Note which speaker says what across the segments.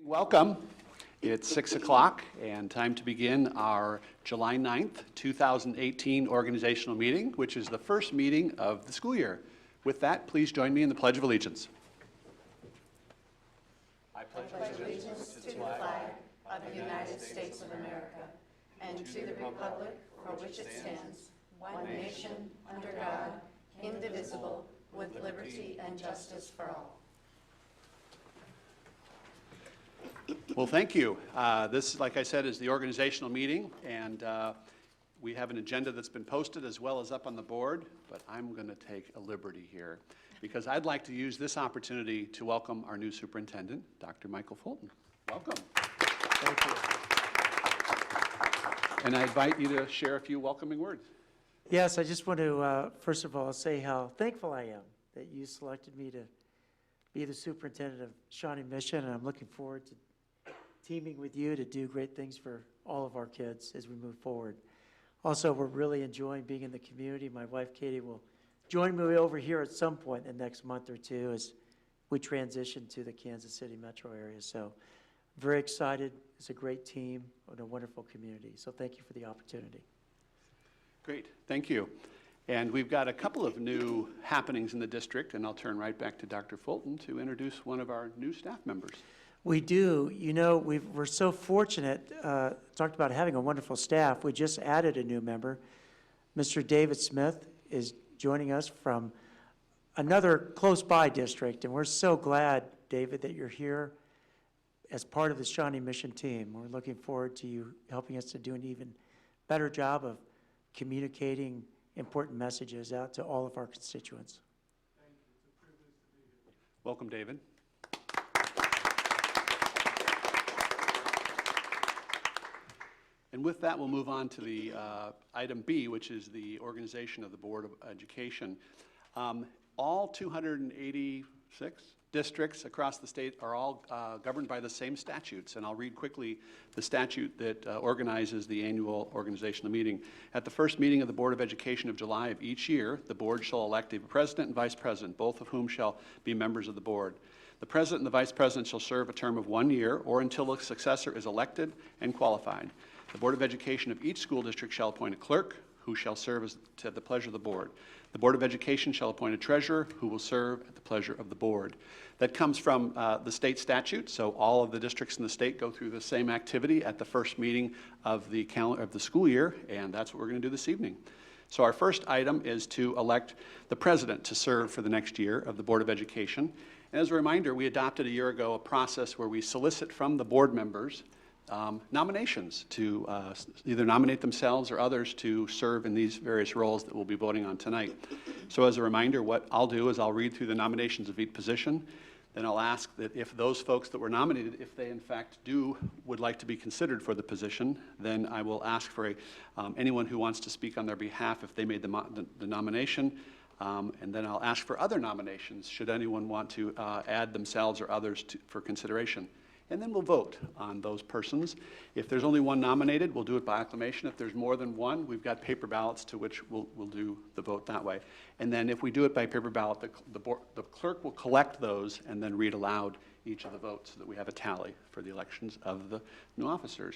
Speaker 1: Welcome. It's 6 o'clock and time to begin our July 9th, 2018 organizational meeting, which is the first meeting of the school year. With that, please join me in the Pledge of Allegiance.
Speaker 2: I pledge allegiance to the flag of the United States of America and to the republic for which it stands, one nation, under God, indivisible, with liberty and justice for all.
Speaker 1: Well, thank you. This, like I said, is the organizational meeting, and we have an agenda that's been posted as well as up on the board, but I'm going to take a liberty here because I'd like to use this opportunity to welcome our new superintendent, Dr. Michael Fulton. Welcome.
Speaker 3: Thank you.
Speaker 1: And I invite you to share a few welcoming words.
Speaker 3: Yes, I just want to, first of all, say how thankful I am that you selected me to be the superintendent of Shawnee Mission, and I'm looking forward to teaming with you to do great things for all of our kids as we move forward. Also, we're really enjoying being in the community. My wife, Katie, will join me over here at some point in the next month or two as we transition to the Kansas City metro area. So very excited. It's a great team and a wonderful community. So thank you for the opportunity.
Speaker 1: Great, thank you. And we've got a couple of new happenings in the district, and I'll turn right back to Dr. Fulton to introduce one of our new staff members.
Speaker 3: We do. You know, we're so fortunate, talked about having a wonderful staff. We just added a new member. Mr. David Smith is joining us from another close-by district, and we're so glad, David, that you're here as part of the Shawnee Mission team. We're looking forward to you helping us to do an even better job of communicating important messages out to all of our constituents.
Speaker 4: Thank you. It's a privilege to be here.
Speaker 1: Welcome, David. And with that, we'll move on to the item B, which is the organization of the Board of Education. All 286 districts across the state are all governed by the same statutes, and I'll read quickly the statute that organizes the annual organizational meeting. At the first meeting of the Board of Education of July of each year, the board shall elect a president and vice president, both of whom shall be members of the board. The president and the vice president shall serve a term of 1 year or until a successor is elected and qualified. The Board of Education of each school district shall appoint a clerk who shall serve at the pleasure of the board. The Board of Education shall appoint a treasurer who will serve at the pleasure of the board. That comes from the state statute, so all of the districts in the state go through the same activity at the first meeting of the school year, and that's what we're going to do this evening. So our first item is to elect the president to serve for the next year of the Board of Education. And as a reminder, we adopted a year ago a process where we solicit from the board members nominations to either nominate themselves or others to serve in these various roles that we'll be voting on tonight. So as a reminder, what I'll do is I'll read through the nominations of each position, then I'll ask that if those folks that were nominated, if they in fact would like to be considered for the position, then I will ask for anyone who wants to speak on their behalf if they made the nomination, and then I'll ask for other nominations should anyone want to add themselves or others for consideration. And then we'll vote on those persons. If there's only one nominated, we'll do it by acclamation. If there's more than one, we've got paper ballots to which we'll do the vote that way. And then if we do it by paper ballot, the clerk will collect those and then read aloud each of the votes so that we have a tally for the elections of the new officers.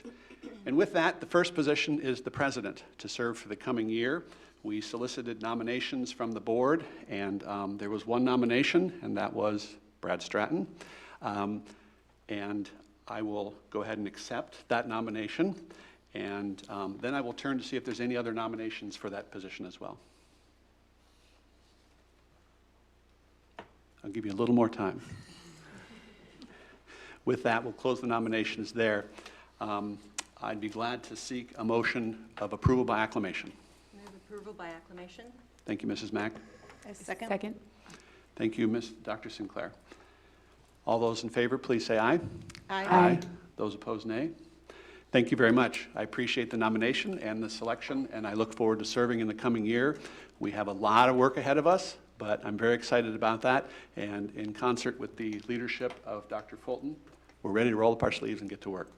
Speaker 1: And with that, the first position is the president to serve for the coming year. We solicited nominations from the board, and there was one nomination, and that was Brad Stratton. And I will go ahead and accept that nomination, and then I will turn to see if there's any other nominations for that position as well. I'll give you a little more time. With that, we'll close the nominations there. I'd be glad to seek a motion of approval by acclamation.
Speaker 5: Move approval by acclamation.
Speaker 1: Thank you, Mrs. Mack.
Speaker 5: Second.
Speaker 1: Thank you, Dr. Sinclair. All those in favor, please say aye.
Speaker 5: Aye.
Speaker 1: Those opposed, nay. Thank you very much. I appreciate the nomination and the selection, and I look forward to serving in the coming year. We have a lot of work ahead of us, but I'm very excited about that, and in concert with the leadership of Dr. Fulton, we're ready to roll up our sleeves and get to work.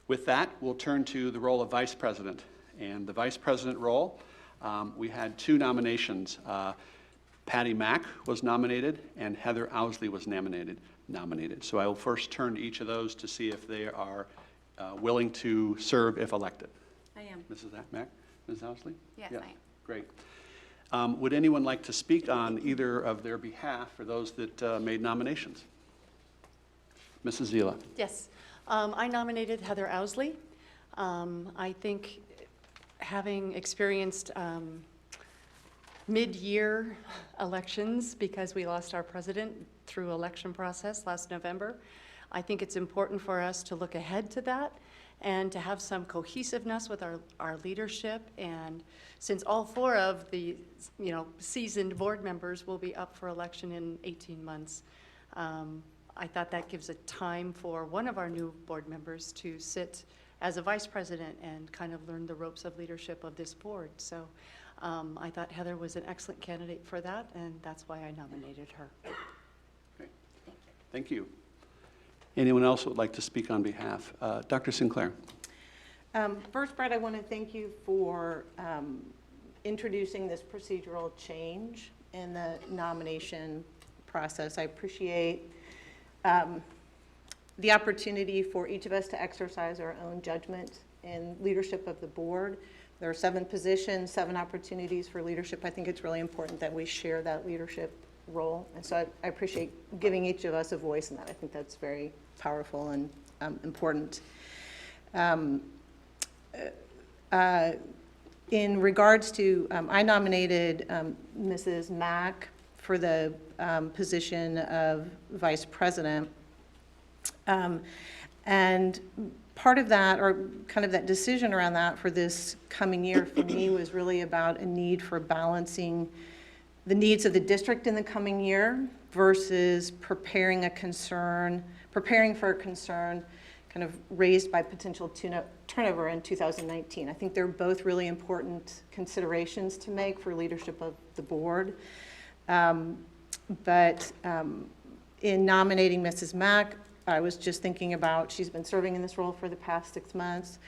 Speaker 1: With that, we'll turn to the role of vice president. And the vice president role, we had two nominations. Patty Mack was nominated, and Heather Owsley was nominated. So I will first turn to each of those to see if they are willing to serve if elected.
Speaker 5: I am.
Speaker 1: Mrs. Mack, Mrs. Owsley?
Speaker 5: Yes,
Speaker 1: Yeah,
Speaker 5: I am.
Speaker 1: Great. Would anyone like to speak on either of their behalf or those that made nominations? Mrs. Zila?
Speaker 2: Yes. I nominated Heather Owsley. I think having experienced mid-year elections, because we lost our president through election process last November, I think it's important for us to look ahead to that and to have some cohesiveness with our leadership. And since all 4 of the seasoned board members will be up for election in 18 months, I thought that gives a time for one of our new board members to sit as a vice president and kind of learn the ropes of leadership of this board. So I thought Heather was an excellent candidate for that, and that's why I nominated her.
Speaker 1: Great. Thank you. Anyone else who would like to speak on behalf? Dr. Sinclair.
Speaker 6: First, Brett, I want to thank you for introducing this procedural change in the nomination process. I appreciate the opportunity for each of us to exercise our own judgment in leadership of the board. There are 7 positions, 7 opportunities for leadership. I think it's really important that we share that leadership role. And so I appreciate giving each of us a voice in that. I think that's very powerful and important. In regards to, I nominated Mrs. Mack for the position of vice president. And part of that, or kind of that decision around that for this coming year for me, was really about a need for balancing the needs of the district in the coming year versus preparing for a concern kind of raised by potential turnover in 2019. I think they're both really important considerations to make for leadership of the board. But in nominating Mrs. Mack, I was just thinking about, she's been serving in this role for the past 6 months.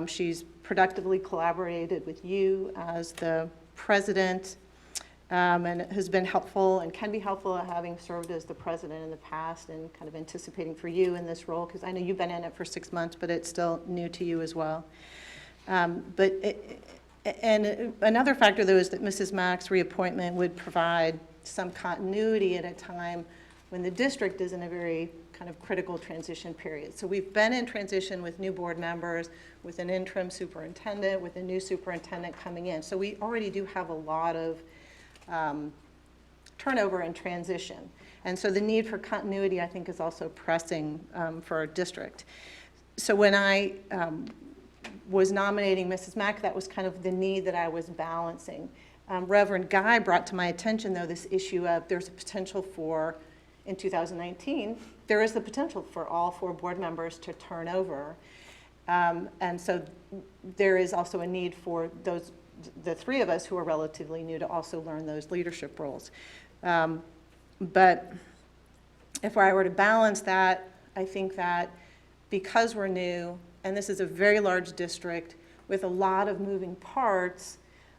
Speaker 6: She's productively collaborated with you as the president, and has been helpful and can be helpful at having served as the president in the past and kind of anticipating for you in this role, because I know you've been in it for 6 months, but it's still new to you as well. And another factor, though, is that Mrs. Mack's reappointment would provide some continuity at a time when the district is in a very kind of critical transition period. So we've been in transition with new board members, with an interim superintendent, with a new superintendent coming in. So we already do have a lot of turnover and transition. And so the need for continuity, I think, is also pressing for our district. So when I was nominating Mrs. Mack, that was kind of the need that I was balancing. Reverend Guy brought to my attention, though, this issue of there's a potential for, in 2019, there is the potential for all 4 board members to turn over. And so there is also a need for the 3 of us who are relatively new to also learn those leadership roles. But if I were to balance that, I think that because we're new, and this is a very large district with a lot of moving parts,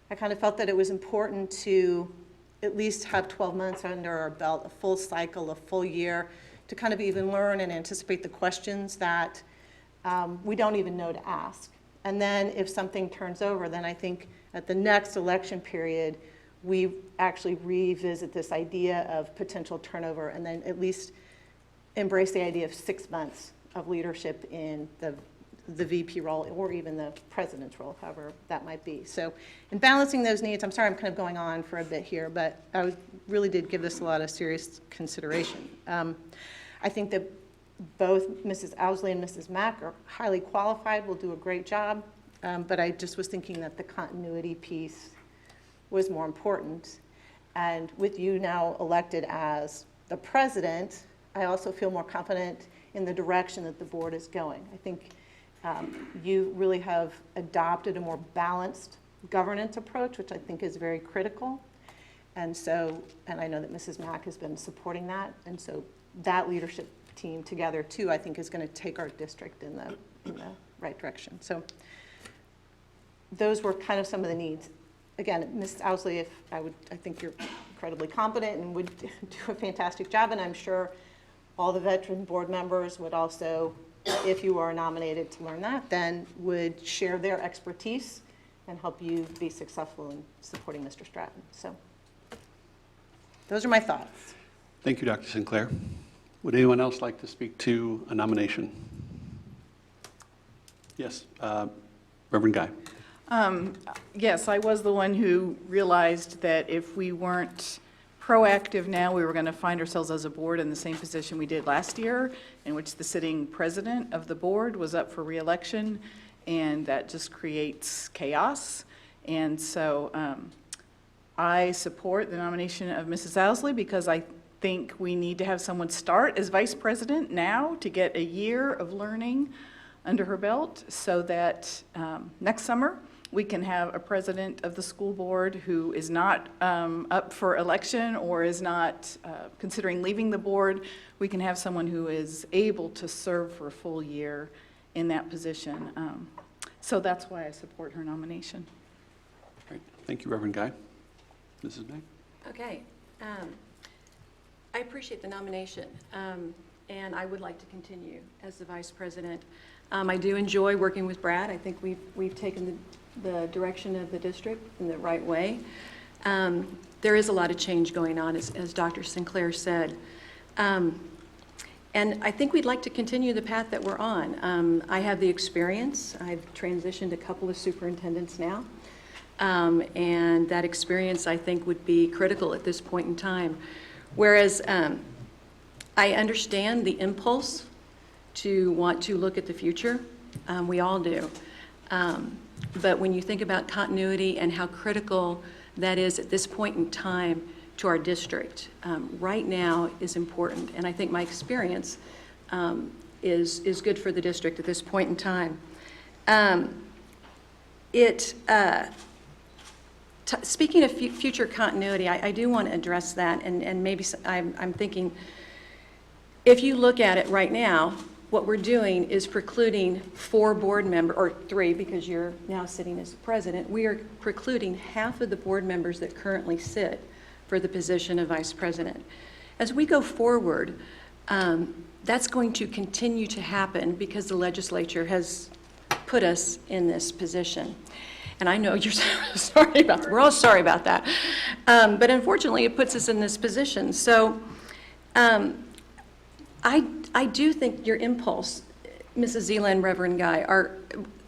Speaker 6: I kind of felt that it was important to at least have 12 months under our belt, a full cycle, a full year, to kind of even learn and anticipate the questions that we don't even know to ask. And then if something turns over, then I think at the next election period, we actually revisit this idea of potential turnover and then at least embrace the idea of 6 months of leadership in the VP role or even the president's role, however that might be. So in balancing those needs, I'm sorry I'm kind of going on for a bit here, but I really did give this a lot of serious consideration. I think that both Mrs. Owsley and Mrs. Mack are highly qualified, will do a great job, but I just was thinking that the continuity piece was more important. And with you now elected as the president, I also feel more confident in the direction that the board is going. I think you really have adopted a more balanced governance approach, which I think is very critical. And so, and I know that Mrs. Mack has been supporting that, and so that leadership team together too, I think is going to take our district in the right direction. So those were kind of some of the needs. Again, Ms. Owsley, I think you're incredibly competent and would do a fantastic job, and I'm sure all the veteran board members would also, if you are nominated to learn that, then would share their expertise and help you be successful in supporting Mr. Stratton. So those are my thoughts.
Speaker 1: Thank you, Dr. Sinclair. Would anyone else like to speak to a nomination? Yes, Reverend Guy.
Speaker 7: Yes, I was the one who realized that if we weren't proactive now, we were going to find ourselves as a board in the same position we did last year, in which the sitting president of the board was up for re-election, and that just creates chaos. And so I support the nomination of Mrs. Owsley because I think we need to have someone start as vice president now to get a year of learning under her belt so that next summer we can have a president of the school board who is not up for election or is not considering leaving the board. We can have someone who is able to serve for a full year in that position. So that's why I support her nomination.
Speaker 1: Great. Thank you, Reverend Guy. Mrs. May?
Speaker 5: Okay. I appreciate the nomination, and I would like to continue as the vice president. I do enjoy working with Brad. I think we've taken the direction of the district in the right way. There is a lot of change going on, as Dr. Sinclair said. And I think we'd like to continue the path that we're on. I have the experience. I've transitioned a couple of superintendents now. And that experience, I think, would be critical at this point in time. Whereas I understand the impulse to want to look at the future. We all do. But when you think about continuity and how critical that is at this point in time to our district, right now is important. And I think my experience is good for the district at this point in time. Speaking of future continuity, I do want to address that, and maybe I'm thinking, if you look at it right now, what we're doing is precluding 4 board members, or 3 because you're now sitting as president. We are precluding half of the board members that currently sit for the position of vice president. As we go forward, that's going to continue to happen because the legislature has put us in this position. And I know you're sorry about that. We're all sorry about that. But unfortunately, it puts us in this position. So I do think your impulse, Mrs. Zila and Reverend Guy, are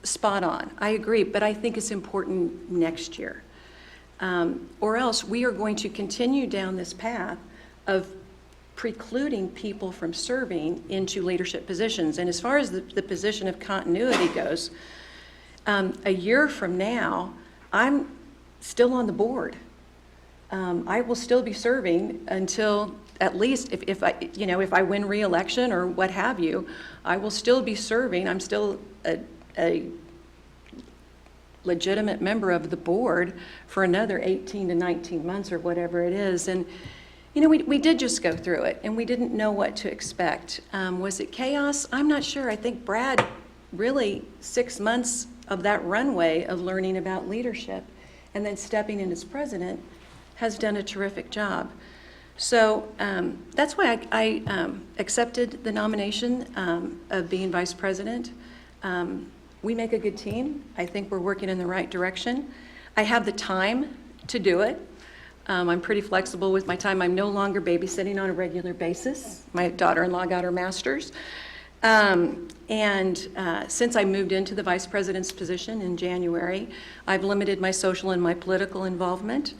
Speaker 5: spot on. I agree, but I think it's important next year. Or else we are going to continue down this path of precluding people from serving into leadership positions. And as far as the position of continuity goes, a year from now, I'm still on the board. I will still be serving until, at least if I win re-election or what have you, I will still be serving. I'm still a legitimate member of the board for another 18 to 19 months or whatever it is. And we did just go through it, and we didn't know what to expect. Was it chaos? I'm not sure. I think Brad really 6 months of that runway of learning about leadership and then stepping in as president has done a terrific job. So that's why I accepted the nomination of being vice president. We make a good team. I think we're working in the right direction. I have the time to do it. I'm pretty flexible with my time. I'm no longer babysitting on a regular basis. My daughter-in-law got her master's. Since I moved into the vice president's position in January, I've limited my social and my political involvement.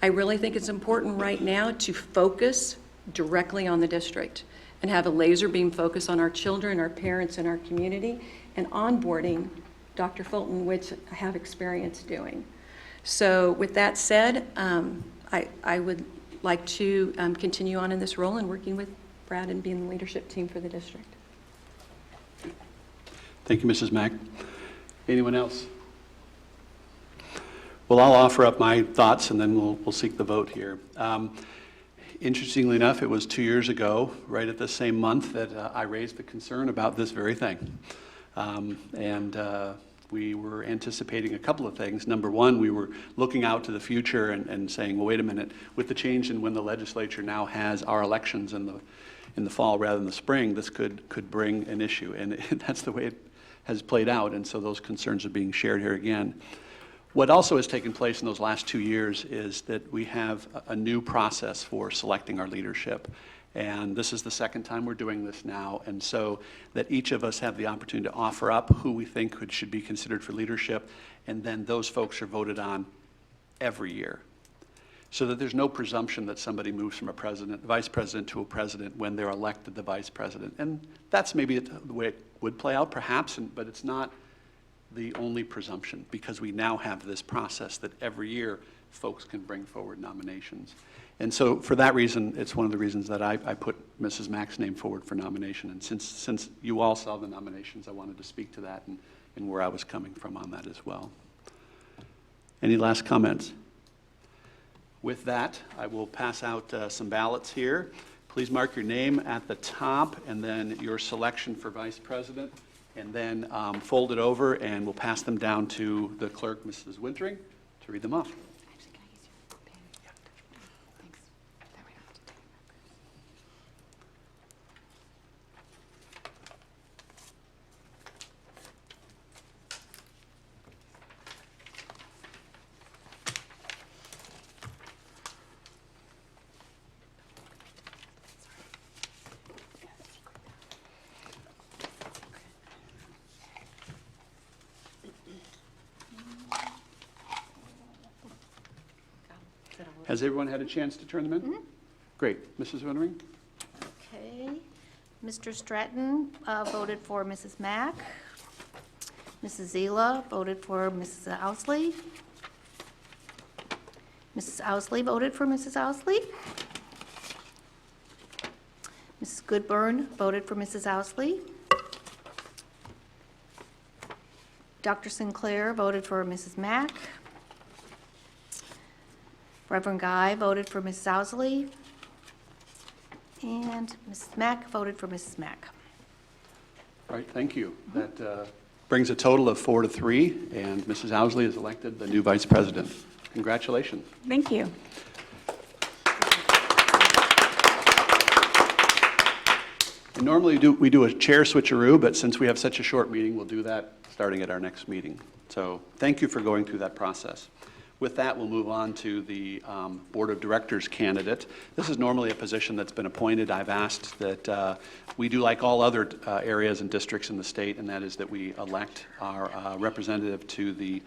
Speaker 5: I really think it's important right now to focus directly on the district and have a laser beam focus on our children, our parents, and our community, and onboarding Dr. Fulton, which I have experience doing. So with that said, I would like to continue on in this role and working with Brad and being the leadership team for the district.
Speaker 1: Thank you, Mrs. Mack. Anyone else? Well, I'll offer up my thoughts, and then we'll seek the vote here. Interestingly enough, it was 2 years ago, right at the same month, that I raised the concern about this very thing. we were anticipating a couple of things. Number one, we were looking out to the future and saying, well, wait a minute, with the change in when the legislature now has our elections in the fall rather than the spring, this could bring an issue. And that's the way it has played out, and so those concerns are being shared here again. What also has taken place in those last 2 years is that we have a new process for selecting our leadership. And this is the second time we're doing this now, and so that each of us have the opportunity to offer up who we think should be considered for leadership, and then those folks are voted on every year. So that there's no presumption that somebody moves from a vice president to a president when they're elected the vice president. And that's maybe the way it would play out, perhaps, but it's not the only presumption, because we now have this process that every year folks can bring forward nominations. And so for that reason, it's one of the reasons that I put Mrs. Mack's name forward for nomination. And since you all saw the nominations, I wanted to speak to that and where I was coming from on that as well. Any last comments? With that, I will pass out some ballots here. Please mark your name at the top and then your selection for vice president, and then fold it over, and we'll pass them down to the clerk, Mrs. Wintering, to read them off. Has everyone had a chance to turn them in? Mm-hmm. Great. Mrs. Wintering?
Speaker 2: Okay. Mr. Stratton voted for Mrs. Mack. Mrs. Zila voted for Mrs. Owsley. Mrs. Owsley voted for Mrs. Owsley. Mrs. Goodburn voted for Mrs. Owsley. Dr. Sinclair voted for Mrs. Mack. Reverend Guy voted for Mrs. Owsley. And Mrs. Mack voted for Mrs. Mack.
Speaker 1: All right, thank you. That brings a total of 4-3, and Mrs. Owsley is elected the new vice president. Congratulations.
Speaker 8: Thank you.
Speaker 1: And normally we do a chair switcheroo, but since we have such a short meeting, we'll do that starting at our next meeting. So thank you for going through that process. With that, we'll move on to the Board of Directors candidate. This is normally a position that's been appointed. I've asked that we do like all other areas and districts in the state, and that is that we elect our representative to the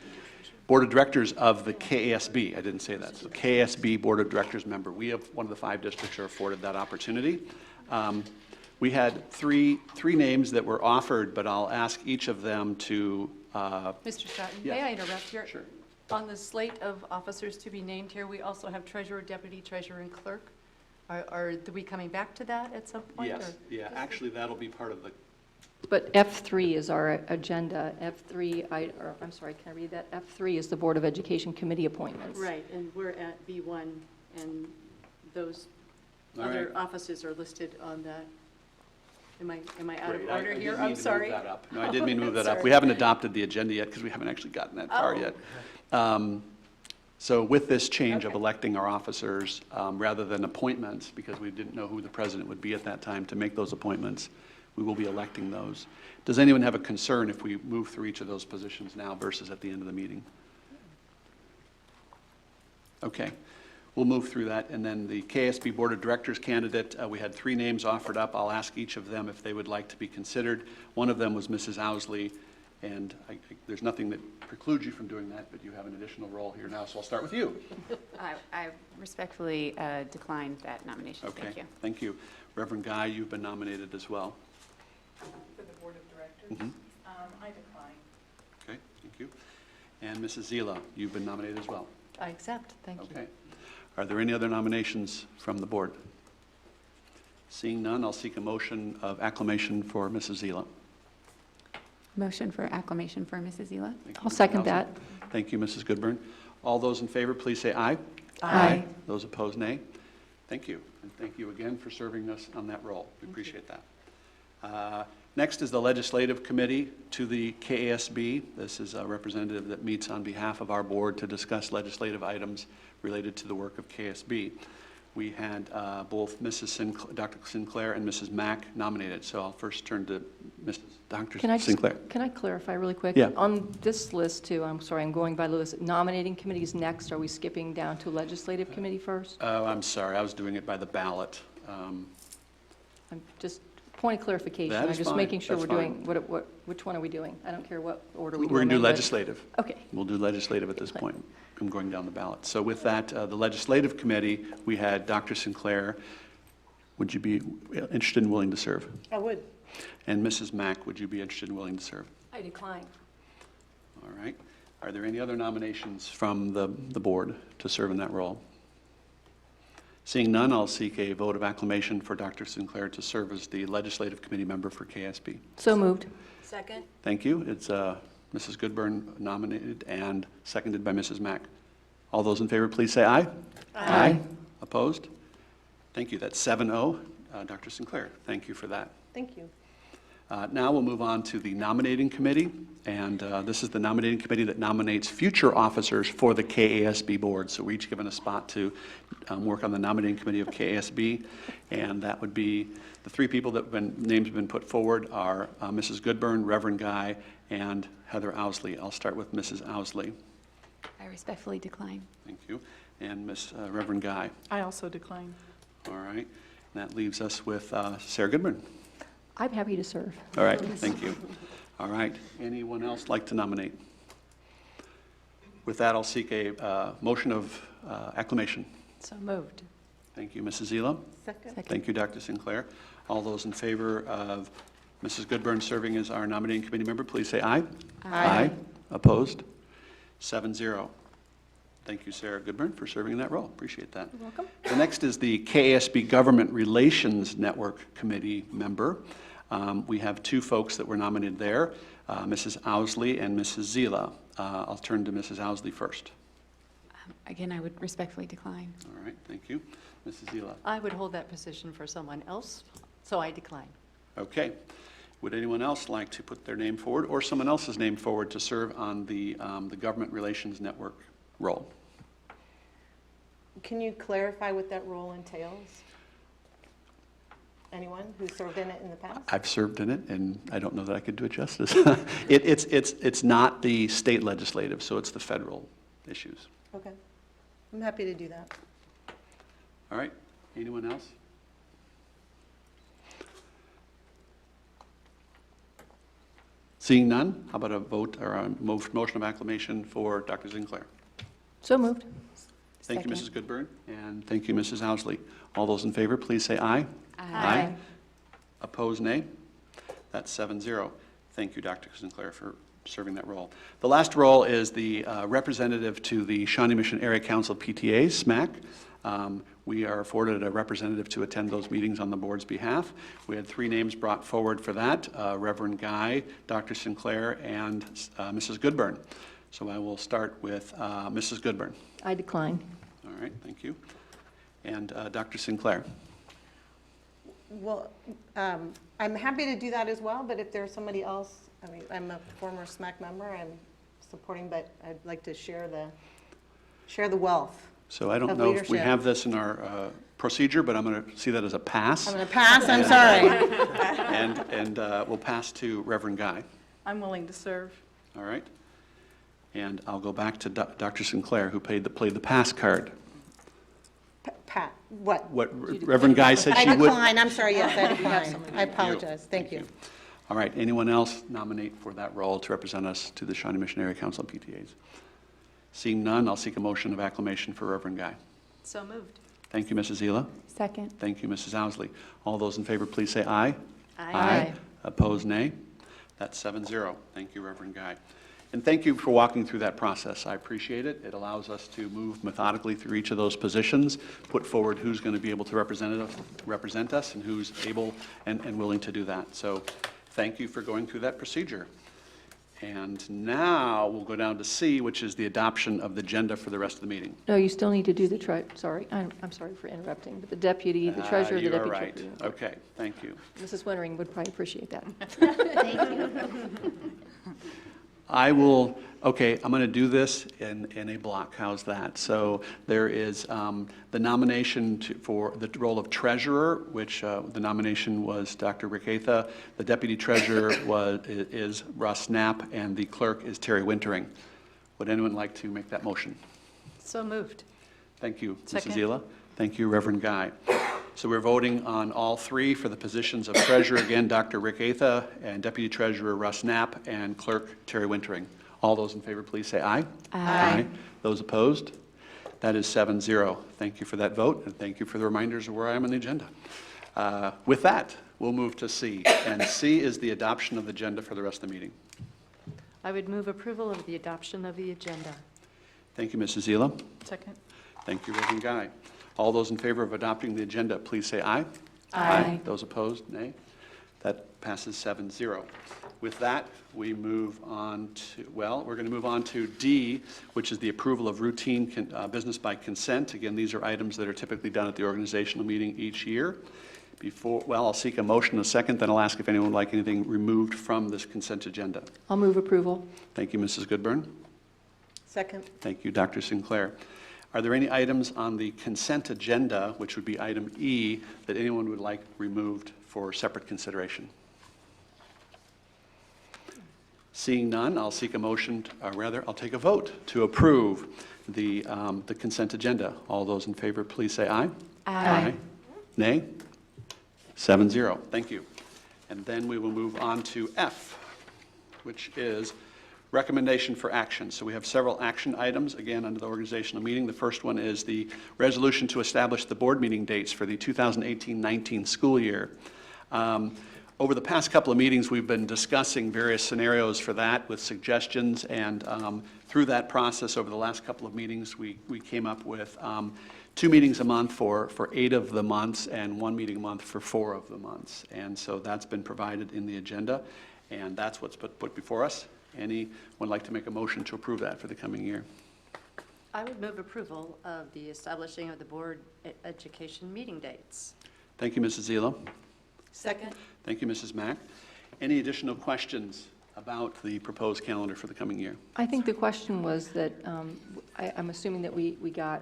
Speaker 1: Board of Directors of the KSB. I didn't say that. So KSB Board of Directors member. We have one of the 5 districts are afforded that opportunity. We had three names that were offered, but I'll ask each of them to.
Speaker 9: Mr. Stratton,
Speaker 1: yes.
Speaker 9: may I interrupt here?
Speaker 1: Sure.
Speaker 9: On the slate of officers to be named here, we also have treasurer, deputy treasurer, and clerk. Are we coming back to that at some point?
Speaker 1: Yes,
Speaker 9: or?
Speaker 1: yeah, actually, that'll be part of the.
Speaker 5: But F3 is our agenda. F3, I'm sorry, can I read that? F3 is the Board of Education Committee appointments.
Speaker 9: Right, and we're at B1, and those
Speaker 1: All
Speaker 9: other
Speaker 1: right.
Speaker 9: offices are listed on that. Am I out of
Speaker 1: Great.
Speaker 9: order
Speaker 1: I
Speaker 9: here?
Speaker 1: didn't
Speaker 9: I'm
Speaker 1: mean to
Speaker 9: sorry.
Speaker 1: move that up. No, I didn't mean to move that up.
Speaker 9: Sorry.
Speaker 1: We haven't adopted the agenda yet because we haven't actually gotten that far yet. So with this change of
Speaker 9: Okay.
Speaker 1: electing our officers, rather than appointments, because we didn't know who the president would be at that time to make those appointments, we will be electing those. Does anyone have a concern if we move through each of those positions now versus at the end of the meeting? Okay. We'll move through that. And then the KSB Board of Directors candidate, we had 3 names offered up. I'll ask each of them if they would like to be considered. One of them was Mrs. Owsley, and there's nothing that precludes you from doing that, but you have an additional role here now, so I'll start with you.
Speaker 8: I respectfully decline that nomination.
Speaker 1: Okay,
Speaker 8: Thank you.
Speaker 1: thank you. Reverend Guy, you've been nominated as well.
Speaker 7: For the Board of Directors,
Speaker 1: Mhm.
Speaker 7: I decline.
Speaker 1: Okay, thank you. And Mrs. Zila, you've been nominated as well.
Speaker 9: I accept, thank you.
Speaker 1: Okay. Are there any other nominations from the board? Seeing none, I'll seek a motion of acclamation for Mrs. Zila.
Speaker 8: Motion for acclamation for Mrs. Zila.
Speaker 1: Thank you,
Speaker 5: I'll
Speaker 1: Mrs.
Speaker 5: second
Speaker 1: Nelson.
Speaker 5: that.
Speaker 1: Thank you, Mrs. Goodburn. All those in favor, please say aye.
Speaker 8: Aye.
Speaker 1: Those opposed, nay. Thank you, and thank you again for serving us on that role. We appreciate that. Next is the Legislative Committee to the KASB. This is a representative that meets on behalf of our board to discuss legislative items related to the work of KSB. We had both Dr. Sinclair and Mrs. Mack nominated, so I'll first turn to Dr. Sinclair.
Speaker 10: Can I clarify really quick?
Speaker 1: Yeah.
Speaker 10: On this list too, I'm sorry, I'm going by the list, nominating committees next, are we skipping down to legislative committee first?
Speaker 1: Oh, I'm sorry, I was doing it by the ballot.
Speaker 10: I'm just, point of clarification.
Speaker 1: That is
Speaker 10: I'm just
Speaker 1: fine.
Speaker 10: making sure
Speaker 1: That's
Speaker 10: we're doing, which one are we doing? I don't care what order we do
Speaker 1: We're going to
Speaker 10: them
Speaker 1: do
Speaker 10: in, but-
Speaker 1: legislative.
Speaker 10: Okay.
Speaker 1: We'll do legislative at this point. I'm going down the ballot. So with that, the Legislative Committee, we had Dr. Sinclair. Would you be interested and willing to serve?
Speaker 6: I would.
Speaker 1: And Mrs. Mack, would you be interested and willing to serve?
Speaker 5: I decline.
Speaker 1: All right. Are there any other nominations from the board to serve in that role? Seeing none, I'll seek a vote of acclamation for Dr. Sinclair to serve as the Legislative Committee member for KSB.
Speaker 10: So moved.
Speaker 5: Second?
Speaker 1: Thank you. It's Mrs. Goodburn nominated and seconded by Mrs. Mack. All those in favor, please say aye.
Speaker 10: Aye.
Speaker 1: Opposed? Thank you. That's 7-0. Dr. Sinclair, thank you for that.
Speaker 6: Thank you.
Speaker 1: Now we'll move on to the nominating committee, and this is the nominating committee that nominates future officers for the KASB board. So we're each given a spot to work on the nominating committee of KASB, and that would be the three people that names have been put forward are Mrs. Goodburn, Reverend Guy, and Heather Owsley. I'll start with Mrs. Owsley.
Speaker 8: I respectfully decline.
Speaker 1: Thank you. And Reverend Guy.
Speaker 7: I also decline.
Speaker 1: All right. And that leaves us with Sarah Goodburn.
Speaker 10: I'm happy to serve.
Speaker 1: All right, thank you. All right, anyone else like to nominate? With that, I'll seek a motion of acclamation.
Speaker 5: So moved.
Speaker 1: Thank you, Mrs. Zila.
Speaker 6: Second.
Speaker 1: Thank you, Dr. Sinclair. All those in favor of Mrs. Goodburn serving as our nominating committee member, please say aye.
Speaker 6: Aye.
Speaker 1: Opposed? 7-0. Thank you, Sarah Goodburn, for serving in that role. Appreciate that.
Speaker 10: You're welcome.
Speaker 1: The next is the KASB Government Relations Network Committee member. We have two folks that were nominated there, Mrs. Owsley and Mrs. Zila. I'll turn to Mrs. Owsley first.
Speaker 8: Again, I would respectfully decline.
Speaker 1: All right, thank you. Mrs. Zila.
Speaker 9: I would hold that position for someone else, so I decline.
Speaker 1: Okay. Would anyone else like to put their name forward or someone else's name forward to serve on the Government Relations Network role?
Speaker 6: Can you clarify what that role entails? Anyone who served in it in the past?
Speaker 1: I've served in it, and I don't know that I could do it justice. It's not the state legislative, so it's the federal issues.
Speaker 6: Okay. I'm happy to do that.
Speaker 1: All right. Anyone else? Seeing none, how about a vote or a motion of acclamation for Dr. Sinclair?
Speaker 10: So moved.
Speaker 1: Thank you,
Speaker 8: Second.
Speaker 1: Mrs. Goodburn, and thank you, Mrs. Owsley. All those in favor, please say aye.
Speaker 8: Aye.
Speaker 1: Opposed, nay? That's 7-0. Thank you, Dr. Sinclair, for serving that role. The last role is the representative to the Shawnee Mission Area Council PTA, SMAC. We are afforded a representative to attend those meetings on the board's behalf. We had three names brought forward for that, Reverend Guy, Dr. Sinclair, and Mrs. Goodburn. So I will start with Mrs. Goodburn.
Speaker 10: I decline.
Speaker 1: All right, thank you. And Dr. Sinclair.
Speaker 6: Well, I'm happy to do that as well, but if there's somebody else, I mean, I'm a former SMAC member, I'm supporting, but I'd like to share the wealth.
Speaker 1: So I don't
Speaker 6: Of
Speaker 1: know if we
Speaker 6: leadership.
Speaker 1: have this in our procedure, but I'm going to see that as a pass.
Speaker 6: I'm going to pass, I'm sorry.
Speaker 1: And we'll pass to Reverend Guy.
Speaker 7: I'm willing to serve.
Speaker 1: All right? And I'll go back to Dr. Sinclair, who played the pass card.
Speaker 6: Pat, what?
Speaker 1: What Reverend Guy said
Speaker 6: I
Speaker 1: she would.
Speaker 6: decline, I'm sorry, yes, I decline. I apologize, thank you.
Speaker 1: All right, anyone else nominate for that role to represent us to the Shawnee Mission Area Council of PTAs? Seeing none, I'll seek a motion of acclamation for Reverend Guy.
Speaker 9: So moved.
Speaker 1: Thank you, Mrs. Zila.
Speaker 8: Second.
Speaker 1: Thank you, Mrs. Owsley. All those in favor, please say aye.
Speaker 10: Aye.
Speaker 1: Opposed, nay. That's 7-0. Thank you, Reverend Guy. And thank you for walking through that process. I appreciate it. It allows us to move methodically through each of those positions, put forward who's going to be able to represent us and who's able and willing to do that. So thank you for going through that procedure. And now we'll go down to C, which is the adoption of the agenda for the rest of the meeting.
Speaker 10: No, you still need to do the, sorry, I'm sorry for interrupting, but the deputy, the treasurer, the
Speaker 1: You are
Speaker 10: deputy
Speaker 1: right.
Speaker 10: treasurer.
Speaker 1: Okay, thank you.
Speaker 10: Mrs. Wintering would probably appreciate that.
Speaker 1: I will, okay, I'm going to do this in a block. How's that? So there is the nomination for the role of treasurer, which the nomination was Dr. Rick Atha. The deputy treasurer is Russ Knapp, and the clerk is Terry Wintering. Would anyone like to make that motion?
Speaker 9: So moved.
Speaker 1: Thank you,
Speaker 9: Second.
Speaker 1: Mrs. Zila. Thank you, Reverend Guy. So we're voting on all three for the positions of treasurer, again, Dr. Rick Atha, and deputy treasurer Russ Knapp, and clerk Terry Wintering. All those in favor, please say aye.
Speaker 8: Aye.
Speaker 1: Those opposed? That is 7-0. Thank you for that vote, and thank you for the reminders of where I am on the agenda. With that, we'll move to C, and C is the adoption of the agenda for the rest of the meeting.
Speaker 9: I would move approval of the adoption of the agenda.
Speaker 1: Thank you, Mrs. Zila.
Speaker 7: Second.
Speaker 1: Thank you, Reverend Guy. All those in favor of adopting the agenda, please say aye.
Speaker 8: Aye.
Speaker 1: Those opposed, nay. That passes 7-0. With that, we move on to, well, we're going to move on to D, which is the approval of routine business by consent. Again, these are items that are typically done at the organizational meeting each year. I'll seek a motion in a second, then I'll ask if anyone would like anything removed from this consent agenda.
Speaker 10: I'll move approval.
Speaker 1: Thank you, Mrs. Goodburn.
Speaker 6: Second.
Speaker 1: Thank you, Dr. Sinclair. Are there any items on the consent agenda, which would be item E, that anyone would like removed for separate consideration? Seeing none, I'll seek a motion, I'll take a vote to approve the consent agenda. All those in favor, please say aye.
Speaker 8: Aye.
Speaker 1: Nay? 7-0. Thank you. And then we will move on to F, which is recommendation for action. So we have several action items, again, under the organizational meeting. The first one is the resolution to establish the board meeting dates for the 2018-19 school year. Over the past couple of meetings, we've been discussing various scenarios for that with suggestions, and through that process over the last couple of meetings, we came up with 2 meetings a month for 8 of the months and 1 meeting a month for 4 of the months. And so that's been provided in the agenda, and that's what's put before us. Anyone like to make a motion to approve that for the coming year?
Speaker 9: I would move approval of the establishing of the board education meeting dates.
Speaker 1: Thank you, Mrs. Zila.
Speaker 9: Second.
Speaker 1: Thank you, Mrs. Mack. Any additional questions about the proposed calendar for the coming year?
Speaker 10: I think the question was that, I'm assuming that we got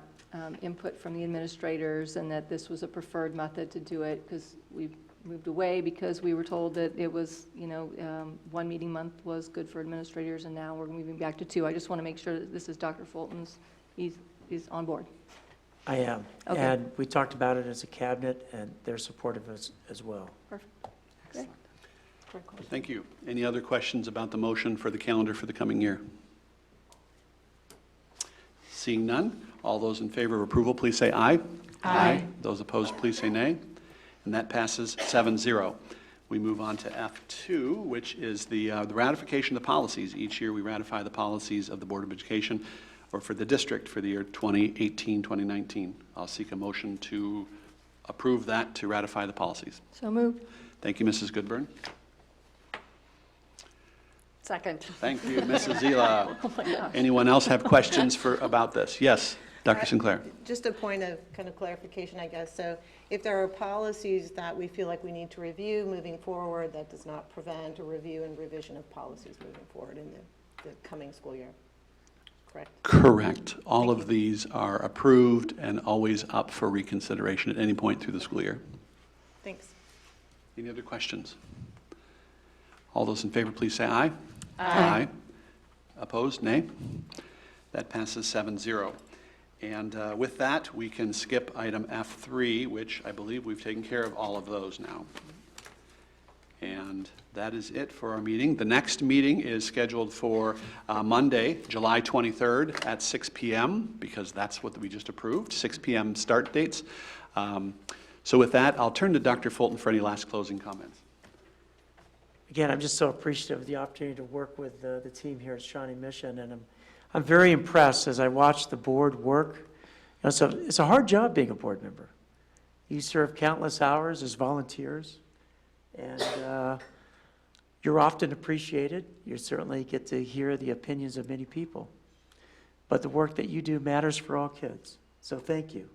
Speaker 10: input from the administrators and that this was a preferred method to do it, because we moved away because we were told that it was, 1 meeting month was good for administrators, and now we're moving back to 2. I just want to make sure that this is Dr. Fulton's, he's on board.
Speaker 3: I am.
Speaker 10: Okay.
Speaker 3: And we talked about it as a cabinet, and they're supportive as well.
Speaker 10: Perfect. Great. Great question.
Speaker 1: Thank you. Any other questions about the motion for the calendar for the coming year? Seeing none, all those in favor of approval, please say aye.
Speaker 8: Aye.
Speaker 1: Those opposed, please say nay. And that passes 7-0. We move on to F2, which is the ratification of the policies. Each year we ratify the policies of the Board of Education or for the district for the year 2018-2019. I'll seek a motion to approve that, to ratify the policies.
Speaker 10: So moved.
Speaker 1: Thank you, Mrs. Goodburn.
Speaker 9: Second.
Speaker 1: Thank you, Mrs. Zila.
Speaker 10: Oh, my gosh.
Speaker 1: Anyone else have questions about this? Yes, Dr. Sinclair.
Speaker 6: Just a point of kind of clarification, I guess. So if there are policies that we feel like we need to review moving forward, that does not prevent a review and revision of policies moving forward in the coming school year, correct?
Speaker 1: Correct. All of these are approved and always up for reconsideration at any point through the school year.
Speaker 6: Thanks.
Speaker 1: Any other questions? All those in favor, please say aye.
Speaker 8: Aye.
Speaker 1: Opposed, nay. That passes 7-0. And with that, we can skip item F3, which I believe we've taken care of all of those now. And that is it for our meeting. The next meeting is scheduled for Monday, July 23rd at 6 p.m., because that's what we just approved, 6 p.m. start dates. So with that, I'll turn to Dr. Fulton for any last closing comments.
Speaker 3: Again, I'm just so appreciative of the opportunity to work with the team here at Shawnee Mission, and I'm very impressed as I watch the board work. So it's a hard job being a board member. You serve countless hours as volunteers, and You're often appreciated. You certainly get to hear the opinions of many people. But the work that you do matters for all kids. So thank you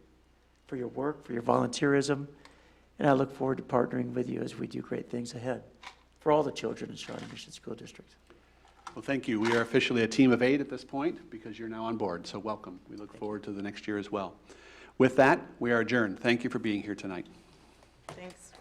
Speaker 3: for your work, for your volunteerism, and I look forward to partnering with you as we do great things ahead for all the children in Shawnee Mission School District.
Speaker 1: Well, thank you. We are officially a team of 8 at this point because you're now on board, so welcome. We look forward to the next year as well. With that, we are adjourned. Thank you for being here tonight.
Speaker 6: Thanks.